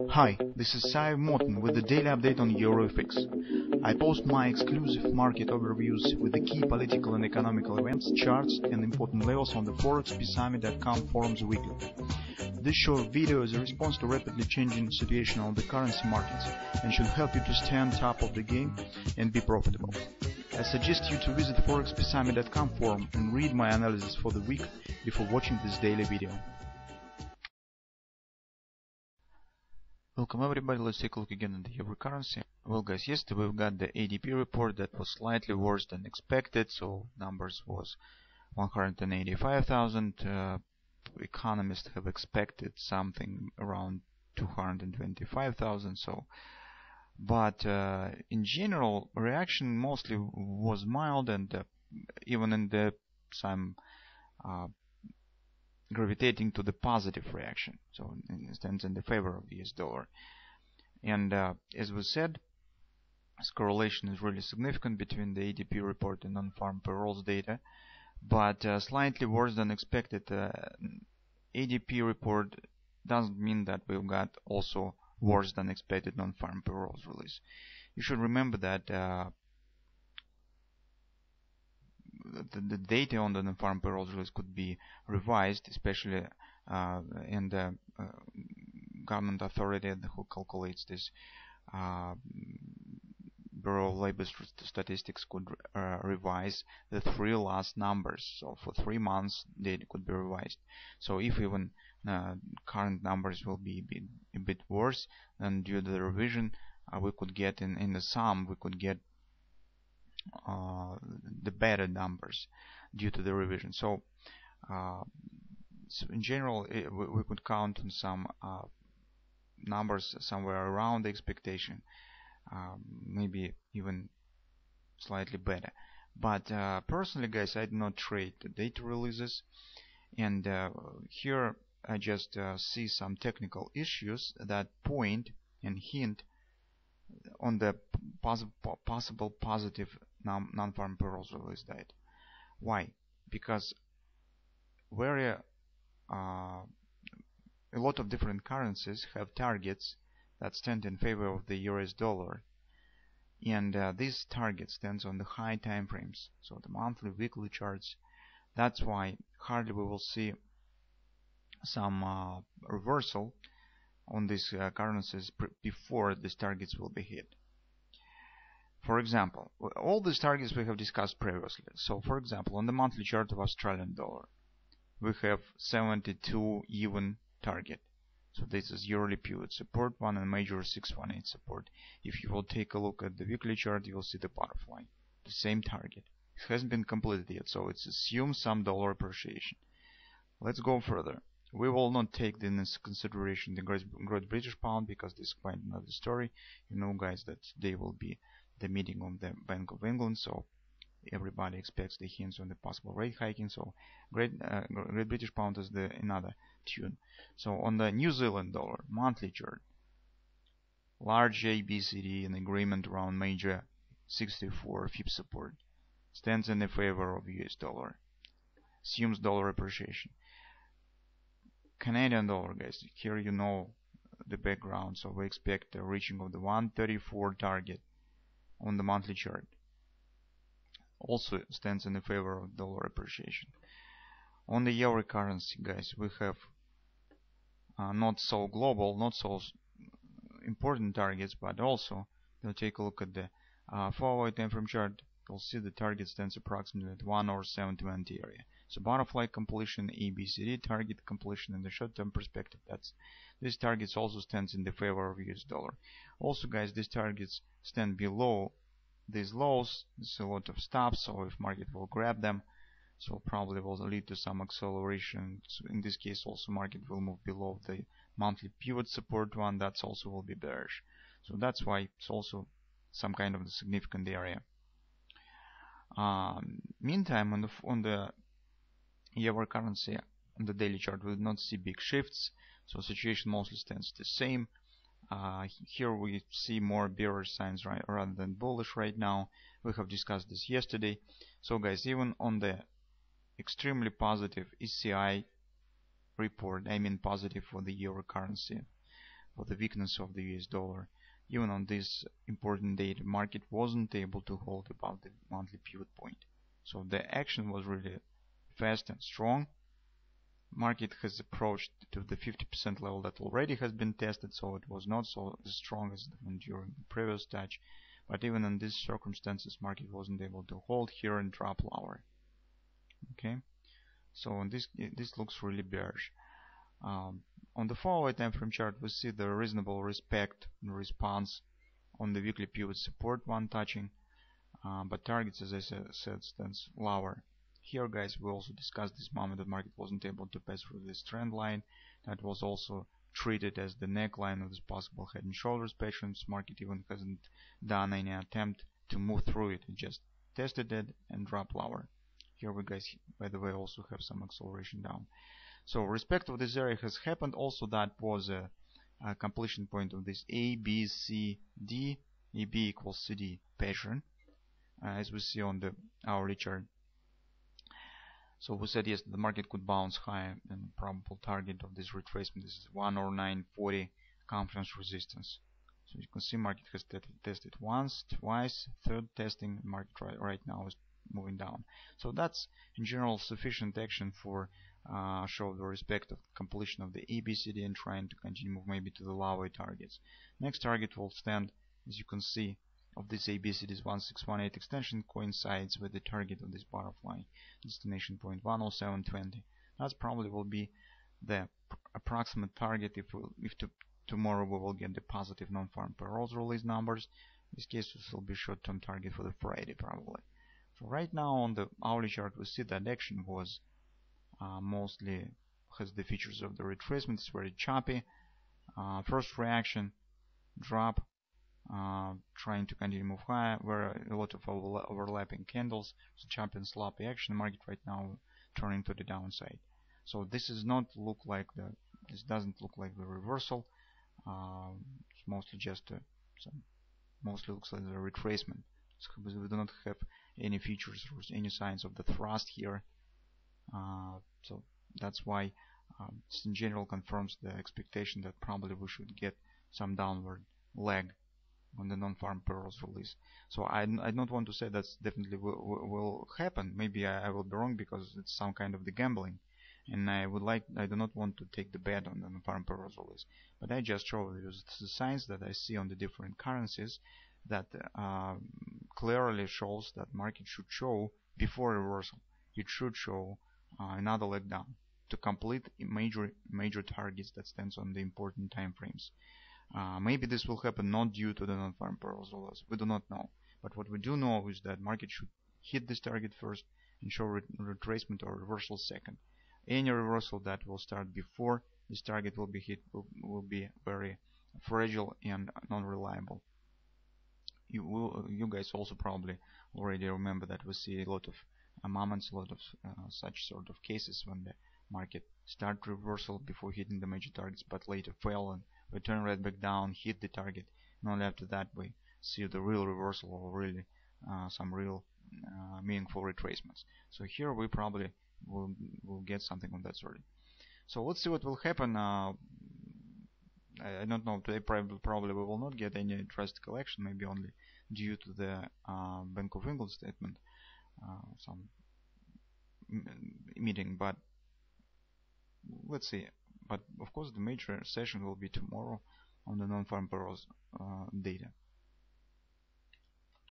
Hi, this is Sive Morten with the daily update on EuroFX. I post my exclusive market overviews with the key political and economical events, charts and important levels on the ForexPeaceArmy.com forums weekly. This short video is a response to rapidly changing situation on the currency markets and should help you to stay on top of the game and be profitable. I suggest you to visit ForexPeaceArmy.com forum and read my analysis for the week before watching this daily video. Welcome everybody, let's take a look again at the euro currency. Well guys, yesterday we've got the ADP report that was slightly worse than expected, so numbers was 185,000. Economists have expected something around 225,000, but in general reaction mostly was mild, and even in the some gravitating to the positive reaction, so it stands in the favor of the US dollar. And as we said, this correlation is really significant between the ADP report and non-farm payrolls data, but slightly worse than expected. ADP report doesn't mean that we've got also worse than expected non-farm payrolls release. You should remember that the data on the non-farm payrolls release could be revised, especially in the government authority who calculates this. Bureau of Labor Statistics could revise the three last numbers. So for 3 months data could be revised. So if even current numbers will be a bit worse, then due to the revision we could get in the sum, we could get the better numbers due to the revision. So in general we could count on some numbers somewhere around the expectation, maybe even slightly better. But personally guys, I do not trade the data releases, and here I just see some technical issues that point and hint on the possible positive non-farm payrolls release date. Why? Because a lot of different currencies have targets that stand in favor of the US dollar, and this target stands on the high time frames, so the monthly, weekly charts. That's why hardly we will see some reversal on these currencies before these targets will be hit. For example, all these targets we have discussed previously. So for example, on the monthly chart of Australian dollar, we have 72 even target. So this is yearly pivot support one and major 618 support. If you will take a look at the weekly chart, you will see the butterfly, the same target. It hasn't been completed yet, so it's assumed some dollar appreciation. Let's go further. We will not take into consideration the Great British Pound, because this is quite another story. You know guys that today will be the meeting of the Bank of England, so everybody expects the hints on the possible rate hiking. So Great British Pound is another tune. So on the New Zealand dollar monthly chart, large ABCD in agreement around major 64 FIB support, stands in the favor of US dollar, assumes dollar appreciation. Canadian dollar guys, here you know the background, so we expect a reaching of the 134 target on the monthly chart, also stands in the favor of dollar appreciation. On the euro currency guys, we have not so global, not so important targets, but also we'll take a look at the 4-hour time frame chart. You'll see the target stands approximately at 1 or 720 area. So butterfly completion, ABCD target completion in the short-term perspective. These targets also stands in the favor of US dollar. Also guys, these targets stand below these lows. There's a lot of stops, so if market will grab them, so probably will lead to some acceleration. So in this case also market will move below the monthly pivot support one. That's also will be bearish. So that's why it's also some kind of the significant area. Meantime, on the euro currency, on the daily chart, we did not see big shifts, so situation mostly stands the same. Here we see more bearish signs rather than bullish right now. We have discussed this yesterday. So guys, even on the extremely positive ECI report, I mean positive for the euro currency, for the weakness of the US dollar. Even on this important date, market wasn't able to hold above the monthly pivot point. So the action was really fast and strong. Market has approached to the 50% level that already has been tested, so it was not so strong as during the previous touch. But even in these circumstances, market wasn't able to hold here and drop lower. Okay, so on this looks really bearish. On the 4-hour time frame chart, we see the reasonable respect and response on the weekly pivot support one touching, but targets, as I said, stands lower. Here, guys, we also discussed this moment that market wasn't able to pass through this trend line. That was also treated as the neckline of this possible head and shoulders pattern. Market even hasn't done any attempt to move through it. It just tested it and dropped lower. Here we, guys, by the way, also have some acceleration down. So respect of this area has happened. Also, that was a completion point of this A, B, C, D, AB equals CD pattern, as we see on the hourly chart. So we said yes, the market could bounce higher, and probable target of this retracement is 109.40 conference resistance. So you can see market has tested once, twice, third testing. Market right now is moving down. So that's in general sufficient action for show the respect of completion of the ABCD and trying to continue move maybe to the lower targets. Next target will stand, as you can see, of this ABCD's 1618 extension coincides with the target of this butterfly destination point 107.20. That probably will be the approximate target if tomorrow we will get the positive non-farm payrolls release numbers. In this case, this will be short-term target for the Friday probably. So right now on the hourly chart, we see that action was mostly has the features of the retracement. It's very choppy. First reaction, drop, trying to continue move higher, where a lot of overlapping candles, so choppy and sloppy action. Market right now turning to the downside. So this doesn't look like the reversal. It's mostly just mostly looks like the retracement. So we do not have any features or any signs of the thrust here. So that's why this in general confirms the expectation that probably we should get some downward leg on the non-farm payrolls release. So I don't want to say that's definitely will happen. Maybe I will be wrong because it's some kind of the gambling, and I do not want to take the bet on the non-farm payrolls release. But I just show you the signs that I see on the different currencies that clearly shows that market should show before reversal. It should show another leg down to complete major targets that stands on the important time frames. Maybe this will happen not due to the non-farm payrolls release. We do not know. But what we do know is that market should hit this target first and show retracement or reversal second. Any reversal that will start before this target will be hit will be very fragile and non-reliable. You guys also probably already remember that we see a lot of moments, a lot of such sort of cases when the market start reversal before hitting the major targets, but later fail and return right back down, hit the target, and only after that we see the real reversal or really some real meaningful retracements. So here we probably will get something of that sort. So let's see what will happen. I don't know, today probably we will not get any drastic action, maybe only due to the Bank of England statement, some meeting, but let's see. But of course the major session will be tomorrow on the non-farm payrolls data.